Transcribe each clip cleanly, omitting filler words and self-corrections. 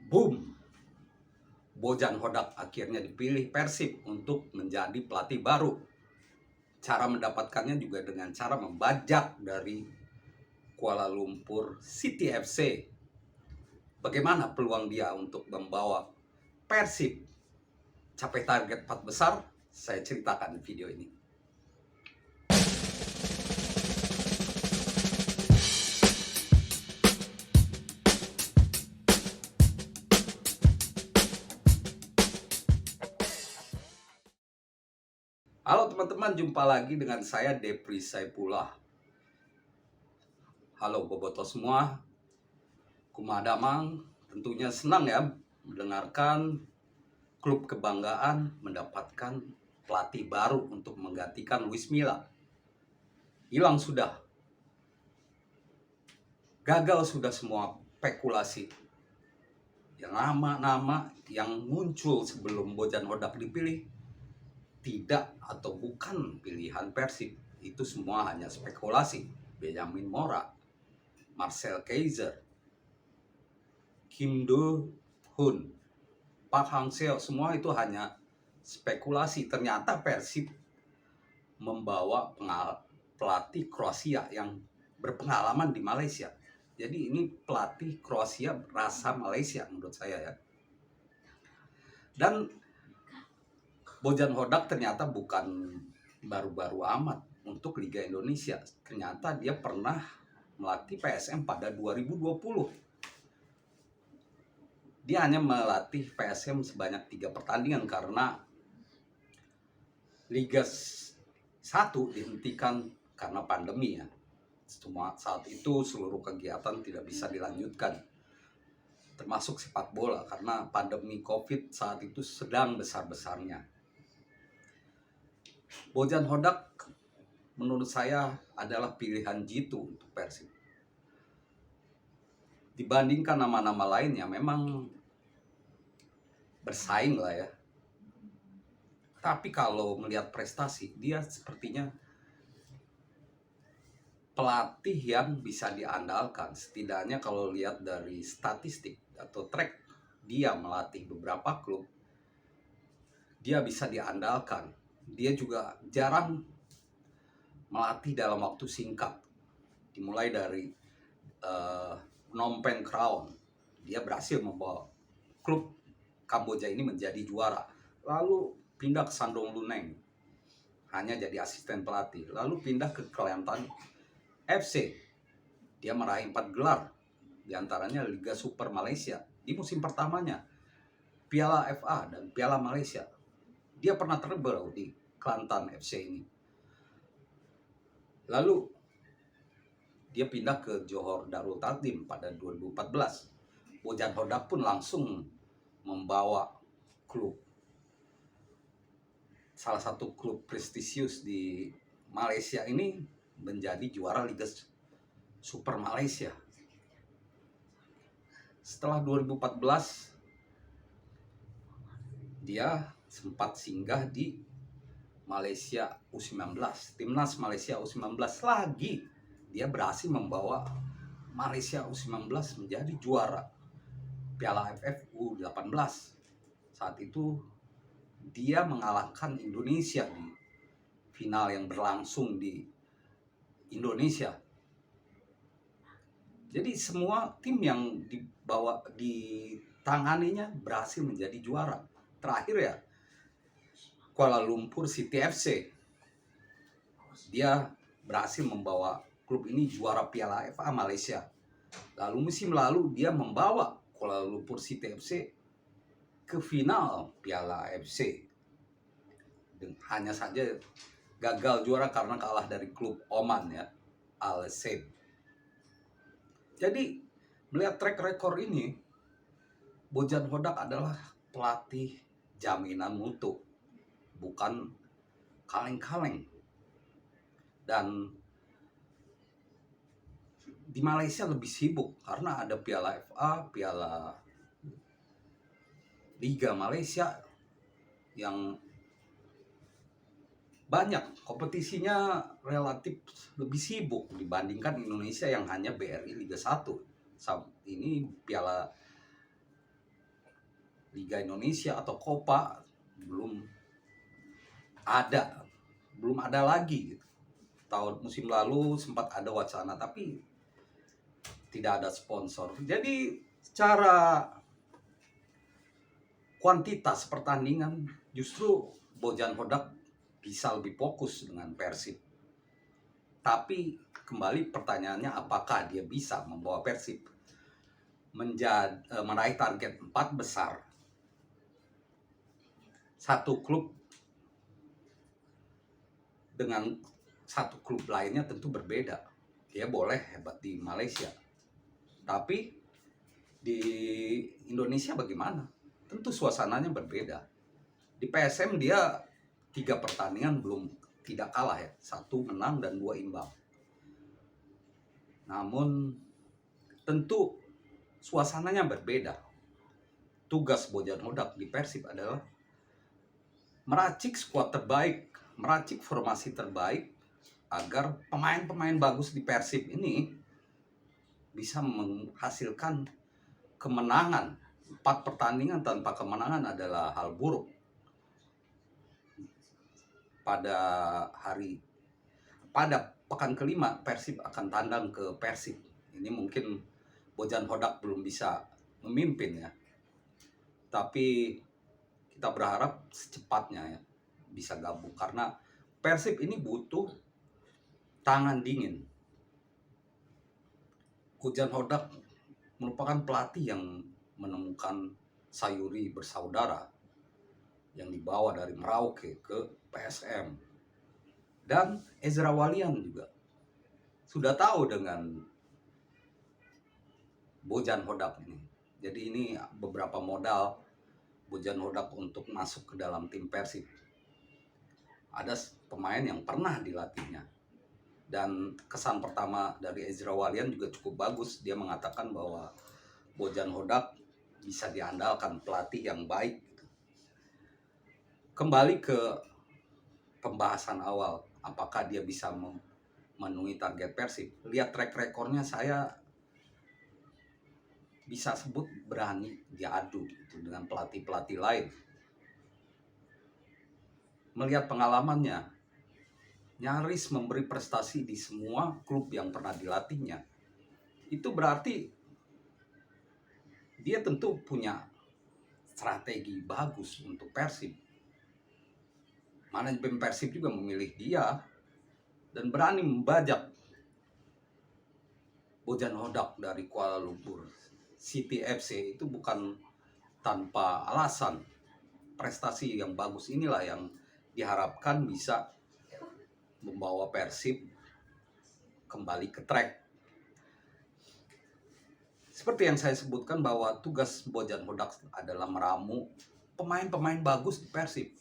Boom, Bojan Hodak akhirnya dipilih Persib untuk menjadi pelatih baru. Cara mendapatkannya juga dengan cara membajak dari Kuala Lumpur City FC. Bagaimana peluang dia untuk membawa Persib capai target 4 besar? Saya ceritakan di video ini. Halo teman-teman, jumpa lagi dengan saya Depri Saipullah. Halo Boboto semua, Kumadamang. Tentunya senang ya mendengarkan klub kebanggaan mendapatkan pelatih baru untuk menggantikan Luis Milla. Hilang sudah, gagal sudah semua spekulasi. Yang nama-nama yang muncul sebelum Bojan Hodak dipilih tidak atau bukan pilihan Persib, itu semua hanya spekulasi. Benjamin Mora, Marcel Keizer, Kim Do-hun, Park Hang-seo, semua itu hanya spekulasi. Ternyata Persib membawa pelatih Kroasia yang berpengalaman di Malaysia. Jadi ini pelatih Kroasia rasa Malaysia menurut saya ya. Dan Bojan Hodak ternyata bukan baru-baru amat untuk Liga Indonesia. Ternyata dia pernah melatih PSM pada 2020. Dia hanya melatih PSM sebanyak 3 pertandingan karena Liga 1 dihentikan karena pandemi ya. Saat itu seluruh kegiatan tidak bisa dilanjutkan, termasuk sepak bola karena pandemi COVID saat itu sedang besar-besarnya. Bojan Hodak menurut saya adalah pilihan jitu untuk Persib. Dibandingkan nama-nama lainnya memang bersaing lah ya. Tapi kalau melihat prestasi, dia sepertinya pelatih yang bisa diandalkan. Setidaknya kalau lihat dari statistik atau track dia melatih beberapa klub, dia bisa diandalkan. Dia juga jarang melatih dalam waktu singkat. Dimulai dari Phnom Penh Crown, dia berhasil membawa klub Kamboja ini menjadi juara. Lalu pindah ke Shandong Luneng, hanya jadi asisten pelatih. Lalu pindah ke Kelantan FC, dia meraih 4 gelar, diantaranya Liga Super Malaysia di musim pertamanya, Piala FA dan Piala Malaysia. Dia pernah treble di Kelantan FC ini. Lalu dia pindah ke Johor Darul Ta'zim pada 2014. Bojan Hodak pun langsung membawa klub, salah satu klub prestisius di Malaysia ini, menjadi juara Liga Super Malaysia. Setelah 2014 dia sempat singgah di Malaysia U19, Timnas Malaysia U19 lagi. Dia berhasil membawa Malaysia U19 menjadi juara Piala AFF U18. Saat itu dia mengalahkan Indonesia di final yang berlangsung di Indonesia. Jadi semua tim yang ditanganinya berhasil menjadi juara. Terakhir ya Kuala Lumpur City FC, dia berhasil membawa klub ini juara Piala FA Malaysia. Lalu musim lalu dia membawa Kuala Lumpur City FC ke final Piala FC. Dan hanya saja gagal juara karena kalah dari klub Oman ya, Al Sadd. Jadi melihat track record ini, Bojan Hodak adalah pelatih jaminan mutu, bukan kaleng-kaleng. Dan di Malaysia lebih sibuk karena ada Piala FA, Piala Liga Malaysia yang banyak, kompetisinya relatif lebih sibuk dibandingkan Indonesia yang hanya BRI Liga 1. Saat ini Piala Liga Indonesia atau Copa ada belum ada lagi gitu. Tahun musim lalu sempat ada wacana tapi tidak ada sponsor. Jadi secara kuantitas pertandingan justru Bojan Hodak bisa lebih fokus dengan Persib. Tapi kembali pertanyaannya, apakah dia bisa membawa Persib meraih target 4 besar? Satu klub dengan satu klub lainnya tentu berbeda. Dia boleh hebat di Malaysia, tapi di Indonesia bagaimana? Tentu suasananya berbeda. Di PSM dia 3 pertandingan belum tidak kalah ya, 1 menang dan 2 imbang. Namun tentu suasananya berbeda. Tugas Bojan Hodak di Persib adalah meracik skuad terbaik, meracik formasi terbaik agar pemain-pemain bagus di Persib ini bisa menghasilkan kemenangan. 4 pertandingan tanpa kemenangan adalah hal buruk. Pada pekan kelima Persib akan tandang ke Persib. Ini mungkin Bojan Hodak belum bisa memimpin ya. Tapi kita berharap secepatnya ya bisa gabung karena Persib ini butuh tangan dingin. Bojan Hodak merupakan pelatih yang menemukan Sayuri bersaudara yang dibawa dari Merauke ke PSM. Dan Ezra Walian juga sudah tahu dengan Bojan Hodak ini. Jadi ini beberapa modal Bojan Hodak untuk masuk ke dalam tim Persib. Ada pemain yang pernah dilatihnya. Dan kesan pertama dari Ezra Walian juga cukup bagus. Dia mengatakan bahwa Bojan Hodak bisa diandalkan, pelatih yang baik. Kembali ke pembahasan awal, apakah dia bisa memenuhi target Persib? Lihat track recordnya, saya bisa sebut berani diadu gitu dengan pelatih-pelatih lain. Melihat pengalamannya, nyaris memberi prestasi di semua klub yang pernah dilatihnya. Itu berarti dia tentu punya strategi bagus untuk Persib. Manajemen Persib juga memilih dia dan berani membajak Bojan Hodak dari Kuala Lumpur City FC itu bukan tanpa alasan. Prestasi yang bagus inilah yang diharapkan bisa membawa Persib kembali ke track. Seperti yang saya sebutkan bahwa tugas Bojan Hodak adalah meramu pemain-pemain bagus di Persib.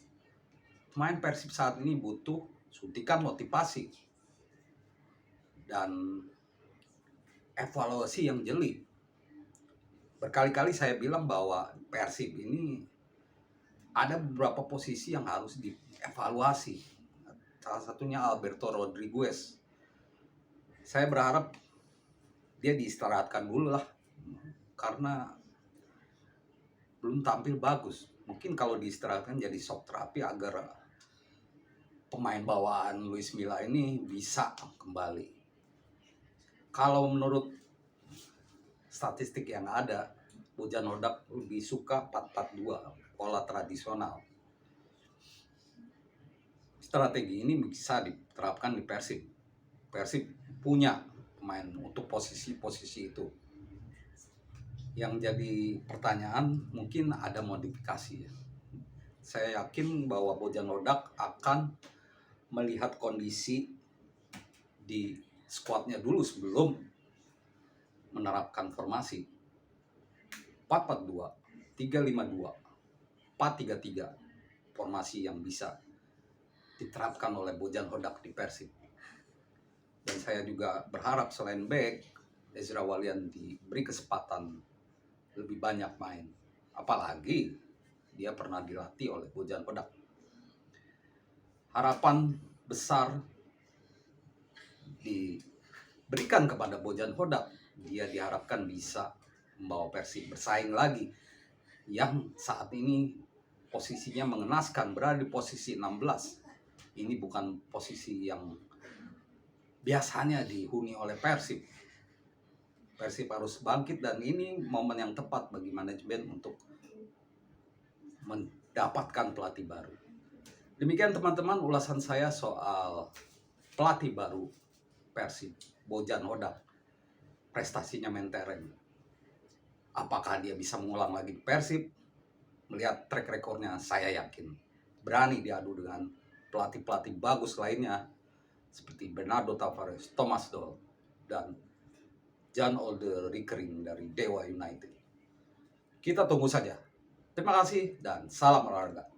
Pemain Persib saat ini butuh suntikan motivasi dan evaluasi yang jeli. Berkali-kali saya bilang bahwa Persib ini ada beberapa posisi yang harus dievaluasi. Salah satunya Alberto Rodriguez. Saya berharap dia diistirahatkan dulu lah, karena belum tampil bagus. Mungkin kalau diistirahatkan jadi shock terapi agar pemain bawaan Luis Milla ini bisa kembali. Kalau menurut statistik yang ada, Bojan Hodak lebih suka 4-4-2, pola tradisional. Strategi ini bisa diterapkan di Persib. Persib punya pemain untuk posisi-posisi itu. Yang jadi pertanyaan, mungkin ada modifikasi. Saya yakin bahwa Bojan Hodak akan melihat kondisi di skuadnya dulu sebelum menerapkan formasi 4-4-2, 3-5-2, 4-3-3, formasi yang bisa diterapkan oleh Bojan Hodak di Persib. Dan saya juga berharap selain back, Ezra Walian diberi kesempatan lebih banyak main. Apalagi dia pernah dilatih oleh Bojan Hodak. Harapan besar diberikan kepada Bojan Hodak. Dia diharapkan bisa membawa Persib bersaing lagi yang saat ini posisinya mengenaskan, berada di posisi 16. Ini bukan posisi yang biasanya dihuni oleh Persib. Persib harus bangkit dan ini momen yang tepat bagi manajemen untuk mendapatkan pelatih baru. Demikian teman-teman ulasan saya soal pelatih baru Persib, Bojan Hodak. Prestasinya mentereng. Apakah dia bisa mengulang lagi di Persib? Melihat track recordnya, saya yakin berani diadu dengan pelatih-pelatih bagus lainnya seperti Bernardo Tavares, Thomas Doll, dan Jan Olde Rickering dari Dewa United. Kita tunggu saja. Terima kasih dan salam olahraga.